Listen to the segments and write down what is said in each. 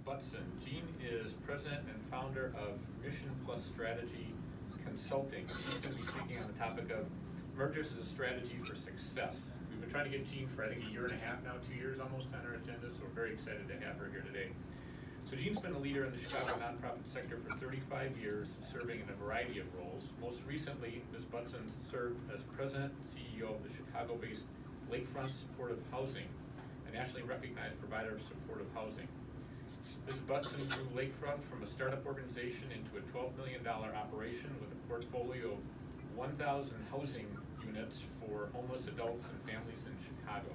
Butzen. Jean is president and founder of Mission Plus Strategy Consulting. She's going to be speaking on the topic of mergers as a strategy for success. We've been trying to get Jean for I think a year and a half now, 2 years almost on our agenda, so we're very excited to have her here today. So Jean's been a leader in the Chicago nonprofit sector for 35 years, serving in a variety of roles. Most recently, Ms. Butzen served as president and CEO of the Chicago-based Lakefront Supportive Housing, a nationally recognized provider of supportive housing. Ms. Butzen grew Lakefront from a startup organization into a $12 million operation with a portfolio of 1,000 housing units for homeless adults and families in Chicago.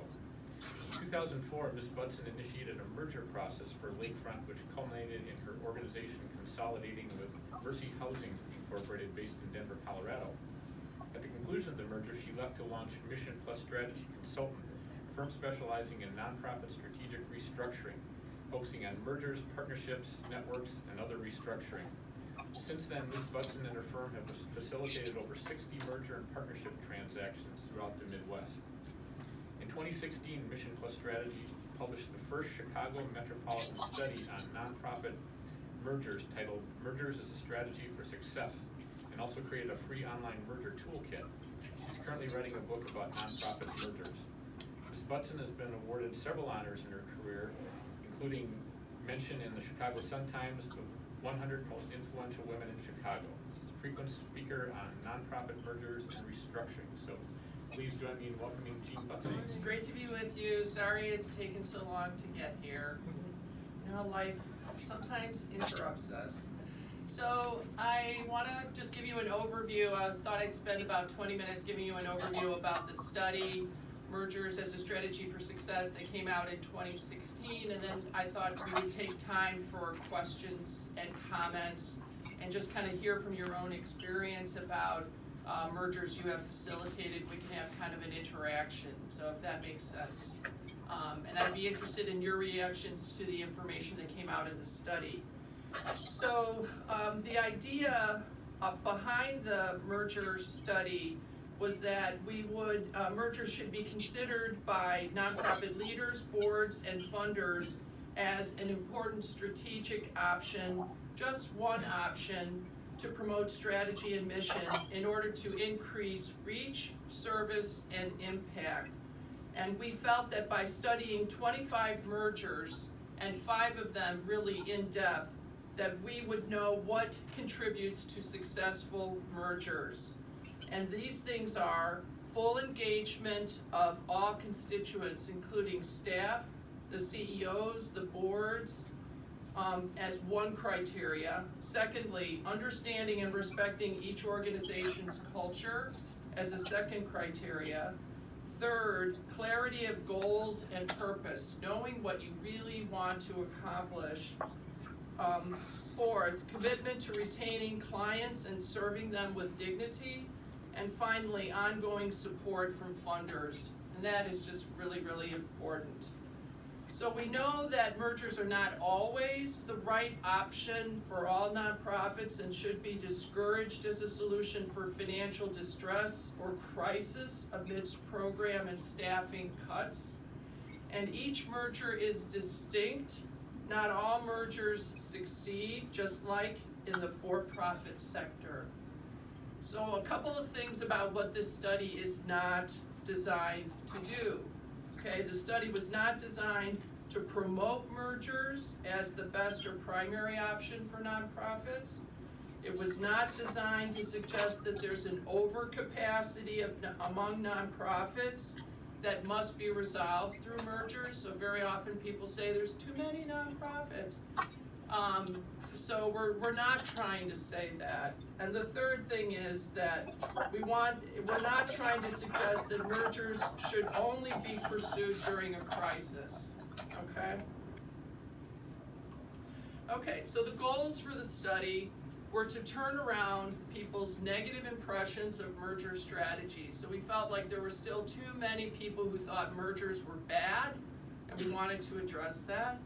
In 2004, Ms. Butzen initiated a merger process for Lakefront, which culminated in her organization consolidating with Mercy Housing Incorporated based in Denver, Colorado. At the conclusion of the merger, she left to launch Mission Plus Strategy Consultant, a firm specializing in nonprofit strategic restructuring, focusing on mergers, partnerships, networks, and other restructuring. Since then, Ms. Butzen and her firm have facilitated over 60 merger and partnership transactions throughout the Midwest. In 2016, Mission Plus Strategy published the first Chicago Metropolitan Study on nonprofit mergers titled Mergers as a Strategy for Success, and also created a free online merger toolkit. She's currently writing a book about nonprofit mergers. Ms. Butzen has been awarded several honors in her career, including mention in the Chicago Sun-Times, the 100 Most Influential Women in Chicago. She's a frequent speaker on nonprofit mergers and restructuring. So please join me in welcoming Jean Butzen. Great to be with you. Sorry it's taken so long to get here. You know, life sometimes interrupts us. So I want to just give you an overview. I thought I'd spend about 20 minutes giving you an overview about the study, Mergers as a Strategy for Success, that came out in 2016, and then I thought we would take time for questions and comments and just kind of hear from your own experience about mergers you have facilitated. We can have kind of an interaction, so if that makes sense. And I'd be interested in your reactions to the information that came out of the study. So the idea behind the merger study was that we would, mergers should be considered by nonprofit leaders, boards, and funders as an important strategic option, just one option, to promote strategy and mission in order to increase reach, service, and impact. And we felt that by studying 25 mergers, and 5 of them really in depth, that we would know what contributes to successful mergers. And these things are full engagement of all constituents, including staff, the CEOs, the boards, as one criteria. Secondly, understanding and respecting each organization's culture as a second criteria. Third, clarity of goals and purpose, knowing what you really want to accomplish. Fourth, commitment to retaining clients and serving them with dignity. And finally, ongoing support from funders. And that is just really, really important. So we know that mergers are not always the right option for all nonprofits and should be discouraged as a solution for financial distress or crisis amidst program and staffing cuts. And each merger is distinct. Not all mergers succeed, just like in the for-profit sector. So a couple of things about what this study is not designed to do. Okay, the study was not designed to promote mergers as the best or primary option for nonprofits. It was not designed to suggest that there's an overcapacity among nonprofits that must be resolved through mergers. So very often people say there's too many nonprofits. So we're not trying to say that. And the third thing is that we're not trying to suggest that mergers should only be pursued during a crisis, okay? Okay, so the goals for the study were to turn around people's negative impressions of merger strategies. So we felt like there were still too many people who thought mergers were bad, and we wanted to address that.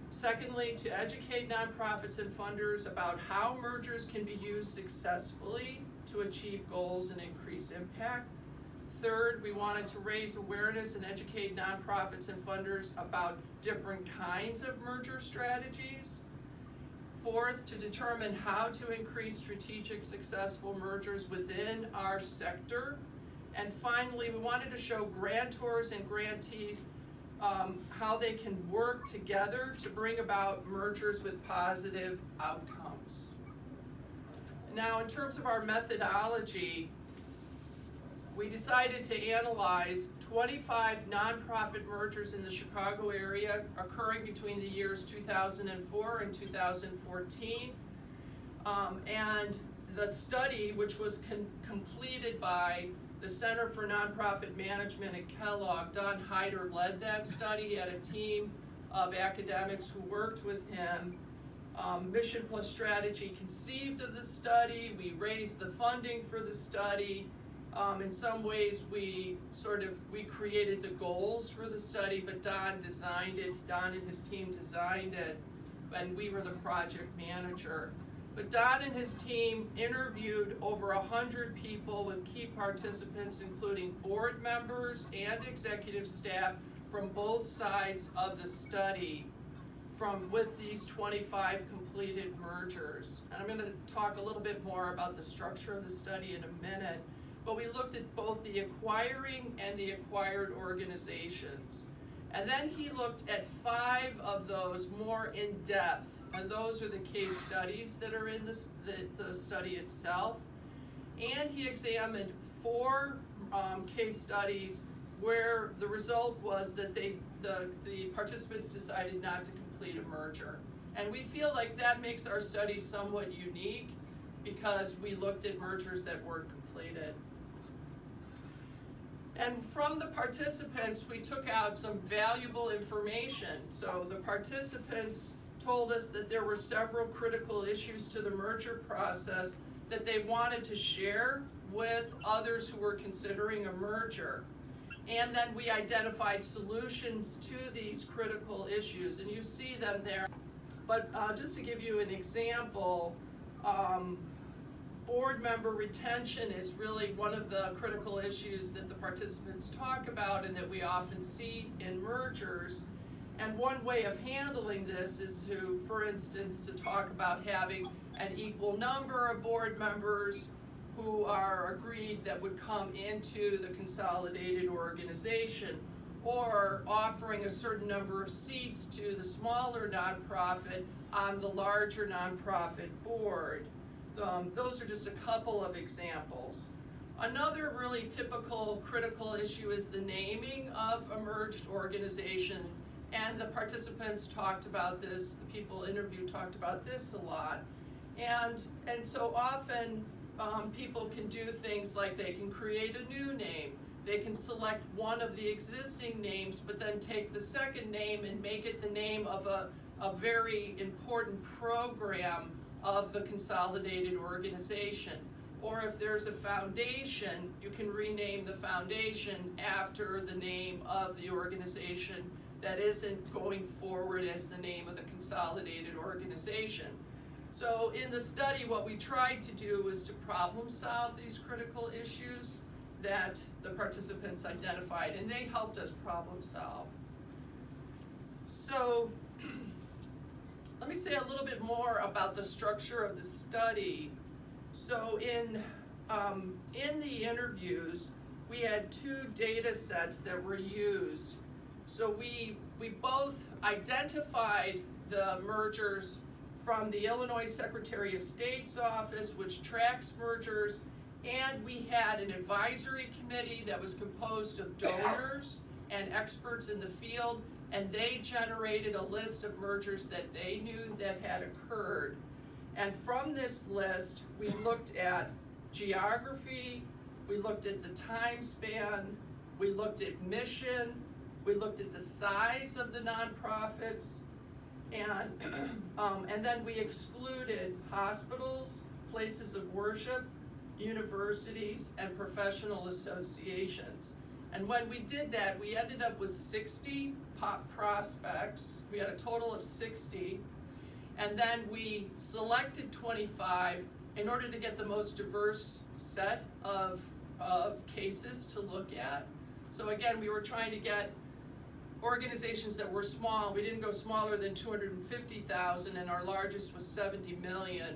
Secondly, to educate nonprofits and funders about how mergers can be used successfully to achieve goals and increase impact. third, we wanted to raise awareness and educate nonprofits and funders about different kinds of merger strategies. Fourth, to determine how to increase strategic successful mergers within our sector. And finally, we wanted to show grantors and grantees how they can work together to bring about mergers with positive outcomes. Now, in terms of our methodology, we decided to analyze 25 nonprofit mergers in the Chicago area occurring between the years 2004 and 2014. And the study, which was completed by the Center for Nonprofit Management at Kellogg, Don Hyder led that study. He had a team of academics who worked with him. Mission Plus Strategy conceived of the study. We raised the funding for the study. In some ways, we created the goals for the study, but Don designed it. Don and his team designed it, and we were the project manager. But Don and his team interviewed over 100 people with key participants, including board members and executive staff from both sides of the study, with these 25 completed mergers. And I'm going to talk a little bit more about the structure of the study in a minute. But we looked at both the acquiring and the acquired organizations. And then he looked at 5 of those more in depth, and those are the case studies that are in the study itself. And he examined 4 case studies where the result was that the participants decided not to complete a merger. And we feel like that makes our study somewhat unique because we looked at mergers that weren't completed. And from the participants, we took out some valuable information. So the participants told us that there were several critical issues to the merger process that they wanted to share with others who were considering a merger. And then we identified solutions to these critical issues, and you see them there. But just to give you an example, board member retention is really one of the critical issues that the participants talk about and that we often see in mergers. And one way of handling this is to, for instance, to talk about having an equal number of board members who are agreed that would come into the consolidated organization, or offering a certain number of seats to the smaller nonprofit on the larger nonprofit board. Those are just a couple of examples. Another really typical critical issue is the naming of a merged organization, and the participants talked about this, the people interviewed talked about this a lot. And so often people can do things like they can create a new name, they can select one of the existing names, but then take the second name and make it the name of a very important program of the consolidated organization. Or if there's a foundation, you can rename the foundation after the name of the organization that isn't going forward as the name of the consolidated organization. So in the study, what we tried to do was to problem solve these critical issues that the participants identified, and they helped us problem solve. So let me say a little bit more about the structure of the study. So in the interviews, we had 2 data sets that were used. So we both identified the mergers from the Illinois Secretary of State's office, which tracks mergers, and we had an advisory committee that was composed of donors and experts in the field, and they generated a list of mergers that they knew that had occurred. And from this list, we looked at geography, we looked at the time span, we looked at mission, we looked at the size of the nonprofits, and then we excluded hospitals, places of worship, universities, and professional associations. And when we did that, we ended up with 60 prospects. We had a total of 60. And then we selected 25 in order to get the most diverse set of of cases to look at. So again, we were trying to get organizations that were small. We didn't go smaller than 250,000, and our largest was 70 million.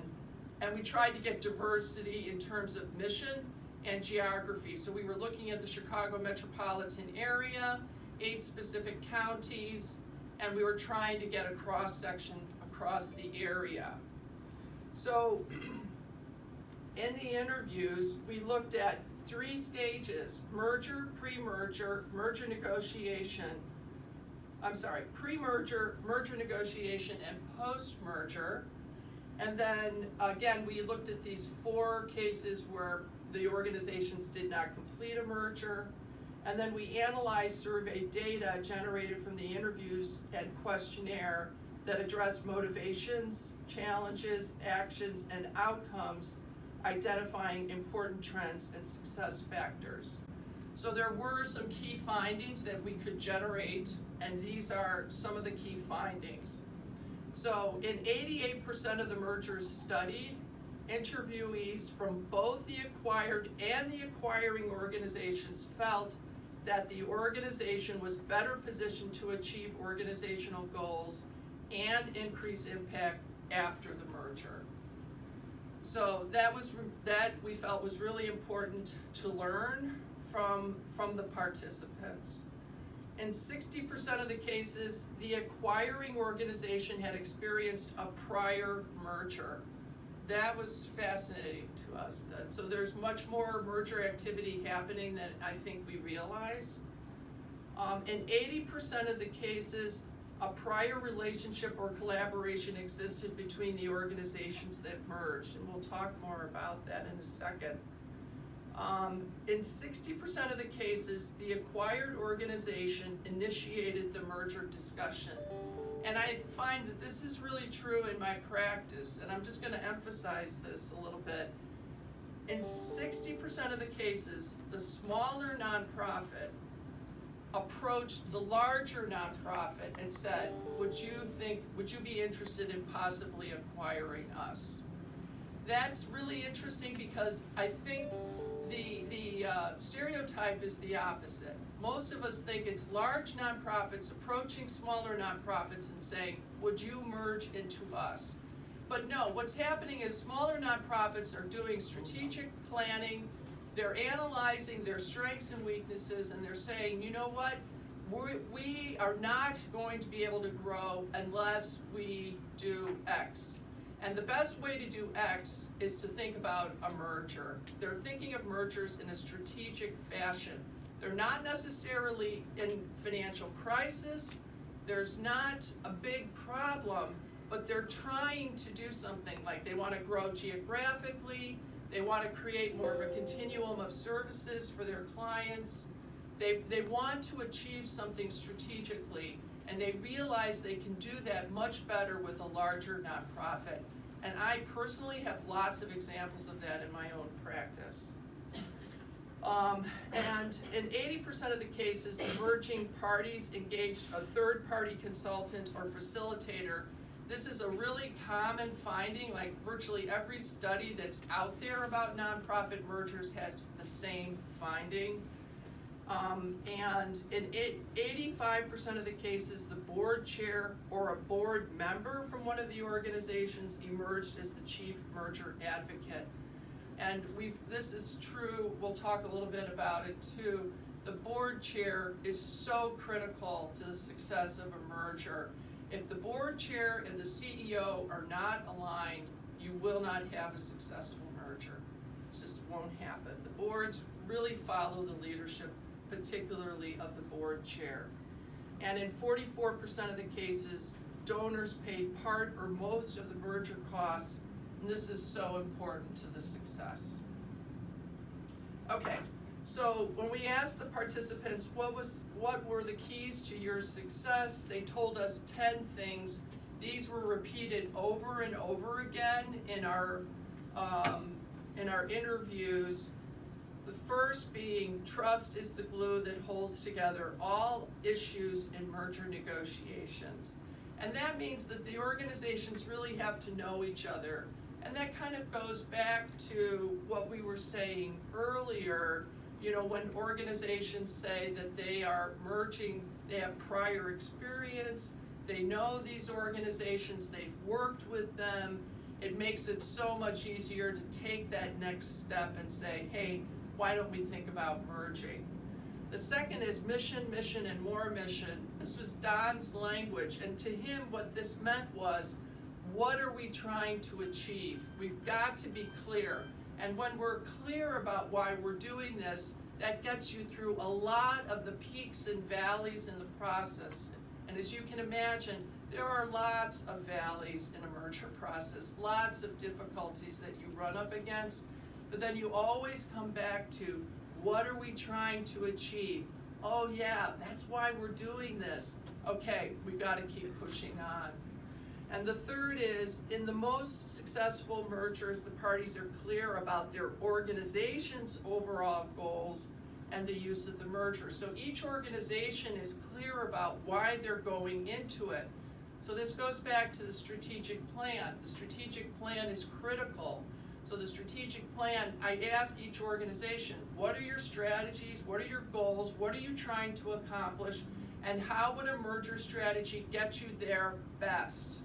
And we tried to get diversity in terms of mission and geography. So we were looking at the Chicago metropolitan area, 8 specific counties, and we were trying to get a cross-section across the area. So in the interviews, we looked at 3 stages: merger, pre-merger, merger negotiation. Pre-merger, merger negotiation, and post-merger. And then again, we looked at these 4 cases where the organizations did not complete a merger. And then we analyzed survey data generated from the interviews and questionnaire that addressed motivations, challenges, actions, and outcomes, identifying important trends and success factors. So there were some key findings that we could generate, and these are some of the key findings. So in 88% of the mergers studied, interviewees from both the acquired and the acquiring organizations felt that the organization was better positioned to achieve organizational goals and increase impact after the merger. So that we felt was really important to learn from the participants. In 60% of the cases, the acquiring organization had experienced a prior merger. That was fascinating to us. So there's much more merger activity happening than I think we realize. In 80% of the cases, a prior relationship or collaboration existed between the organizations that merged, and we'll talk more about that in a second. In 60% of the cases, the acquired organization initiated the merger discussion. And I find that this is really true in my practice, and I'm just going to emphasize this a little bit. In 60% of the cases, the smaller nonprofit approached the larger nonprofit and said, would you be interested in possibly acquiring us? That's really interesting because I think the stereotype is the opposite. Most of us think it's large nonprofits approaching smaller nonprofits and saying, would you merge into us? But no, what's happening is smaller nonprofits are doing strategic planning, they're analyzing their strengths and weaknesses, and they're saying, you know what, we are not going to be able to grow unless we do X. And the best way to do X is to think about a merger. They're thinking of mergers in a strategic fashion. They're not necessarily in financial crisis. There's not a big problem, but they're trying to do something, like they want to grow geographically, they want to create more of a continuum of services for their clients. They want to achieve something strategically, and they realize they can do that much better with a larger nonprofit. And I personally have lots of examples of that in my own practice. And in 80% of the cases, the merging parties engaged a third-party consultant or facilitator. This is a really common finding, like virtually every study that's out there about nonprofit mergers has the same finding. And in 85% of the cases, the board chair or a board member from one of the organizations emerged as the chief merger advocate. And this is true, we'll talk a little bit about it too. The board chair is so critical to the success of a merger. If the board chair and the CEO are not aligned, you will not have a successful merger. It just won't happen. The boards really follow the leadership, particularly of the board chair. And in 44% of the cases, donors paid part or most of the merger costs, and this is so important to the success. Okay, so when we asked the participants what were the keys to your success, they told us 10 things. These were repeated over and over again in our interviews. The first being, trust is the glue that holds together all issues in merger negotiations. And that means that the organizations really have to know each other. And that kind of goes back to what we were saying earlier, when organizations say that they are merging, they have prior experience, they know these organizations, they've worked with them, it makes it so much easier to take that next step and say, hey, why don't we think about merging? The second is mission, and more mission. This was Don's language, and to him what this meant was, what are we trying to achieve? We've got to be clear. And when we're clear about why we're doing this, that gets you through a lot of the peaks and valleys in the process. And as you can imagine, there are lots of valleys in a merger process, lots of difficulties that you run up against, but then you always come back to, what are we trying to achieve? Oh yeah, that's why we're doing this. Okay, we've got to keep pushing on. And the third is, in the most successful mergers, the parties are clear about their organization's overall goals and the use of the merger. So each organization is clear about why they're going into it. So this goes back to the strategic plan. The strategic plan is critical. So the strategic plan, I ask each organization, what are your strategies? What are your goals? What are you trying to accomplish? And how would a merger strategy get you there best?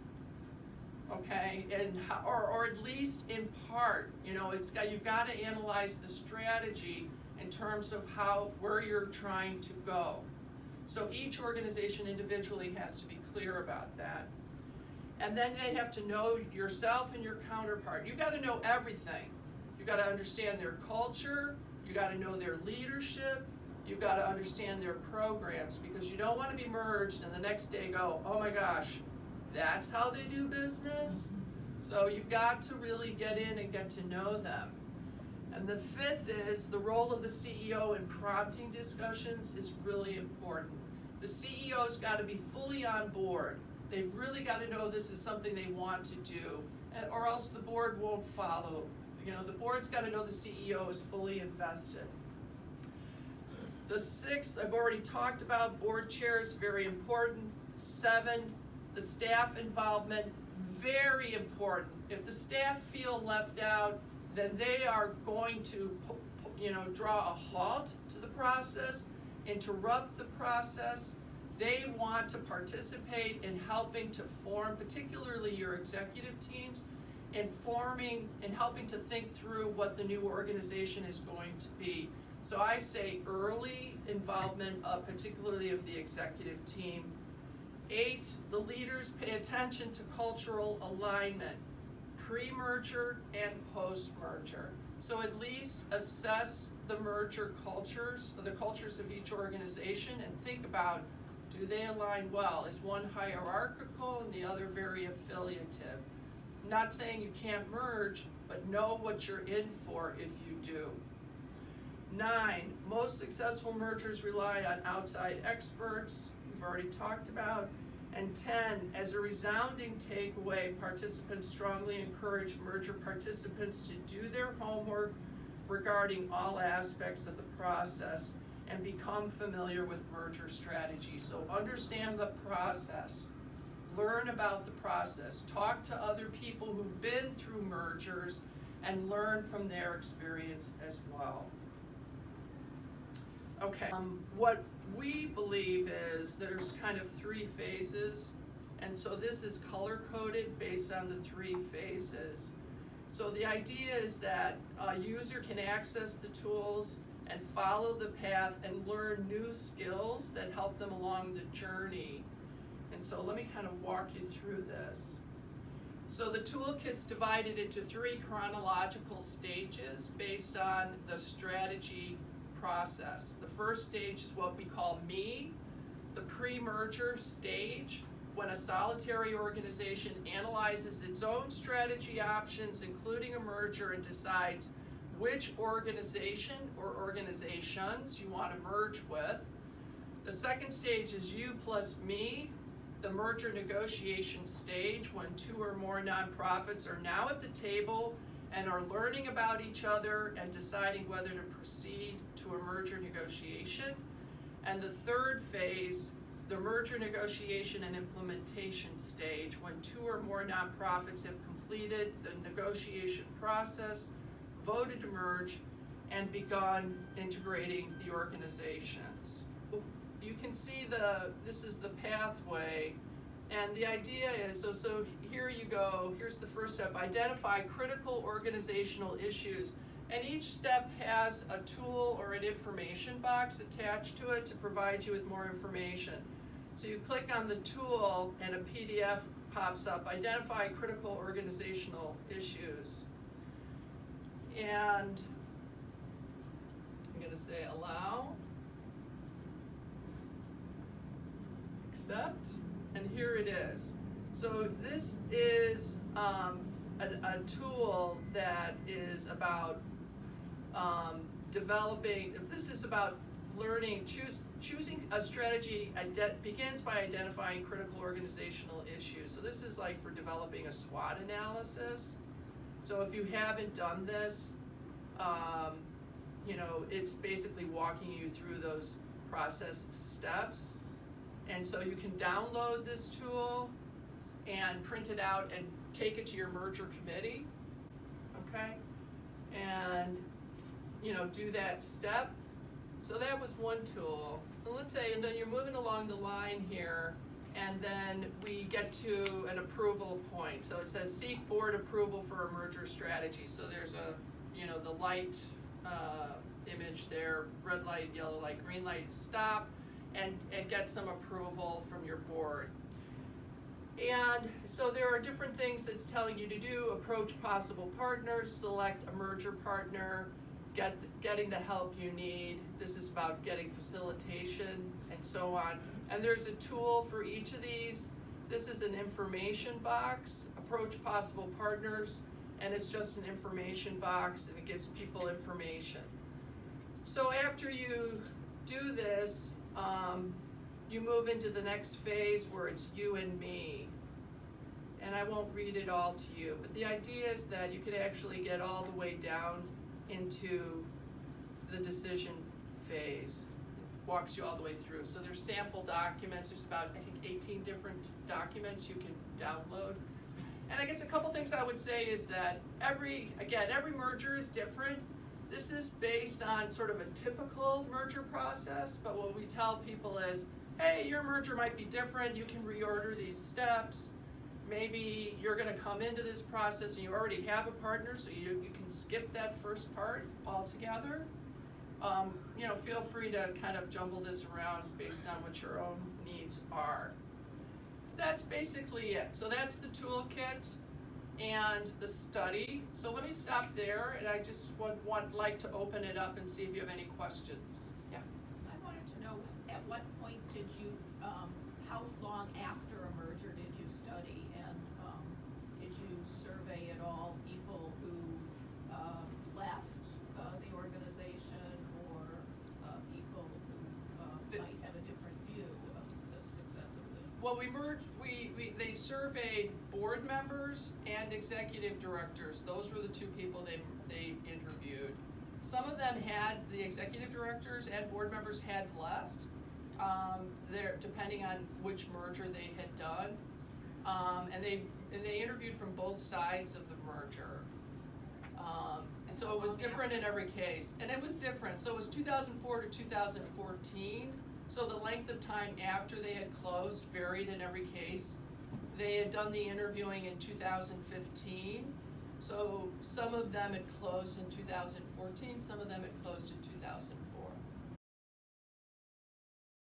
Okay, and how, or at least in part, you've got to analyze the strategy in terms of where you're trying to go. So each organization individually has to be clear about that. And then they have to know yourself and your counterpart. You've got to know everything. You've got to understand their culture, you've got to know their leadership, you've got to understand their programs, because you don't want to be merged and the next day go, oh my gosh, that's how they do business? So you've got to really get in and get to know them. And the fifth is the role of the CEO in prompting discussions is really important. The CEO's got to be fully on board. They've really got to know this is something they want to do, or else the board won't follow. The board's got to know the CEO is fully invested. The sixth, I've already talked about, board chairs, very important. 7, the staff involvement, very important. If the staff feel left out, then they are going to, draw a halt to the process, interrupt the process. They want to participate in helping to form, particularly your executive teams, in forming and helping to think through what the new organization is going to be. So I say early involvement, particularly of the executive team. 8, the leaders pay attention to cultural alignment, pre-merger and post-merger. So at least assess the merger cultures, or the cultures of each organization, and think about, do they align well? Is one hierarchical and the other very affiliative? I'm not saying you can't merge, but know what you're in for if you do. 9, most successful mergers rely on outside experts, we've already talked about. And 10, as a resounding takeaway, participants strongly encourage merger participants to do their homework regarding all aspects of the process and become familiar with merger strategy. So understand the process, learn about the process, talk to other people who've been through mergers and learn from their experience as well. Okay, what we believe is there's kind of 3 phases, and so this is color-coded based on the 3 phases. So the idea is that a user can access the tools and follow the path and learn new skills that help them along the journey. And so let me kind of walk you through this. So the toolkit's divided into 3 chronological stages based on the strategy process. The first stage is what we call me, the pre-merger stage, when a solitary organization analyzes its own strategy options, including a merger, and decides which organization or organizations you want to merge with. The second stage is you plus me, the merger negotiation stage, when 2 or more nonprofits are now at the table and are learning about each other and deciding whether to proceed to a merger negotiation. And the third phase the merger negotiation and implementation stage, when 2 or more nonprofits have completed the negotiation process, voted to merge, and begun integrating the organizations. You can see this is the pathway, and the idea is, so here you go, here's the first step, identify critical organizational issues. And each step has a tool or an information box attached to it to provide you with more information. So you click on the tool and a PDF pops up, identify critical organizational issues. And I'm gonna say allow, accept, and here it is. So this is a tool that is about developing, this is about learning, choosing a strategy begins by identifying critical organizational issues. So this is like for developing a SWOT analysis. So if you haven't done this, you know, it's basically walking you through those process steps. And so you can download this tool and print it out and take it to your merger committee, okay? And, you know, do that step. So that was one tool. And let's say, and then you're moving along the line here, and then we get to an approval point. So it says seek board approval for a merger strategy. So there's a, you know, the light image there, red light, yellow light, green light, stop, and get some approval from your board. And so there are different things it's telling you to do: approach possible partners, select a merger partner, getting the help you need. This is about getting facilitation and so on. And there's a tool for each of these. This is an information box, approach possible partners, and it's just an information box, and it gives people information. So after you do this, you move into the next phase where it's you and me. And I won't read it all to you, but the idea is that you could actually get all the way down into the decision phase. It walks you all the way through. So there's sample documents. There's about, I think, 18 different documents you can download. And I guess a couple things I would say is that every merger is different. This is based on sort of a typical merger process, but what we tell people is, hey, your merger might be different. You can reorder these steps. Maybe you're gonna come into this process and you already have a partner, so you can skip that first part altogether. You know, feel free to kind of jumble this around based on what your own needs are. That's basically it. So that's the toolkit and the study. So let me stop there, and I just would like to open it up and see if you have any questions. Yeah. I wanted to know, at what point did you, how long after a merger did you study, and did you survey at all people who left the organization, or people who might have a different view of the success of the? Well, they surveyed board members and executive directors. Those were the two people they interviewed. Some of them the executive directors and board members had left, depending on which merger they had done. And they interviewed from both sides of the merger. So it was different in every case, and it was different. So it was 2004 to 2014. So the length of time after they had closed varied in every case. They had done the interviewing in 2015. So some of them had closed in 2014, some of them had closed in 2015.